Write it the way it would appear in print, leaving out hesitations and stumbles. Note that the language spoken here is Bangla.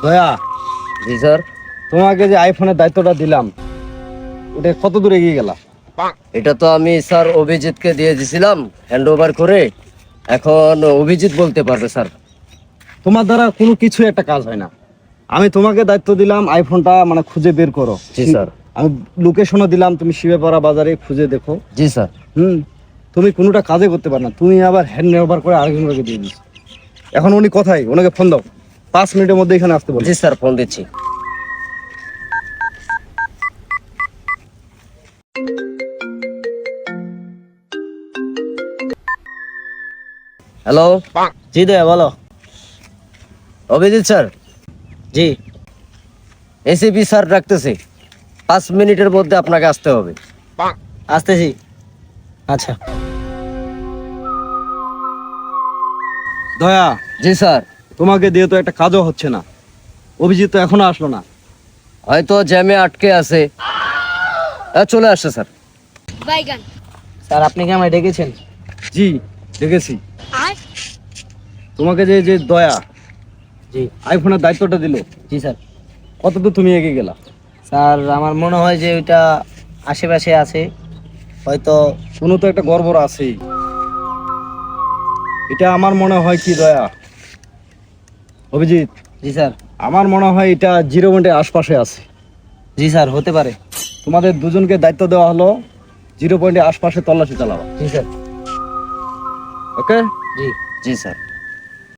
দয়া, জি স্যার। তোমাকে যে আইফোনের দায়িত্বটা দিলাম ওটা কত দূর এগিয়ে গেলা? এটা তো আমি স্যার অভিজিৎকে দিয়ে দিছিলাম হ্যান্ড ওভার করে। এখন অভিজিৎ বলতে পারবে স্যার। তোমার দ্বারা কোনো কিছু একটা কাজ হয় না। আমি তোমাকে দায়িত্ব দিলাম আইফোনটা মানে খুঁজে বের করো। জি স্যার। আমি লোকেশনও দিলাম, তুমি শিবেপাড়া বাজারে খুঁজে দেখো। জি স্যার। তুমি কোনোটা কাজে করতে পার না, তুমি আবার হ্যান্ড ওভার করে আরেকজনকে দিয়ে দিচ্ছ। এখন উনি কোথায়? ওনাকে ফোন দাও, 5 মিনিটের মধ্যে এখানে আসতে বলো। জি স্যার, ফোন দিচ্ছি। হ্যালো। জি দয়া বলো। অভিজিৎ স্যার, জি এসিপি স্যার ডাকতেছে, 5 মিনিটের মধ্যে আপনাকে আসতে হবে। আসতেছি। আচ্ছা। দয়া, জি স্যার। তোমাকে দিয়ে তো একটা কাজও হচ্ছে না। অভিজিৎ তো এখনো আসলো না। হয়তো জ্যামে আটকে আছে। চলে আসছে স্যার। বাইগান। স্যার আপনি কি আমায় ডেকেছেন? জি দেখেছি। আর তোমাকে যে যে দয়া জি আইফোনের দায়িত্বটা দিল, জি স্যার। কতদূর তুমি এগিয়ে গেলা? স্যার আমার মনে হয় যে ওইটা আশেপাশে আছে হয়তো। কোনো তো একটা গড়বড় আছেই। এটা আমার মনে হয় কি দয়া, অভিজিৎ, জি স্যার। আমার মনে হয় এটা 0 পয়েন্টের আশপাশে আছে। জি স্যার হতে পারে। তোমাদের দুজনকে দায়িত্ব দেওয়া হলো 0 পয়েন্টের আশপাশে তল্লাশি চালাবা। জি স্যার। ওকে? জি জি স্যার।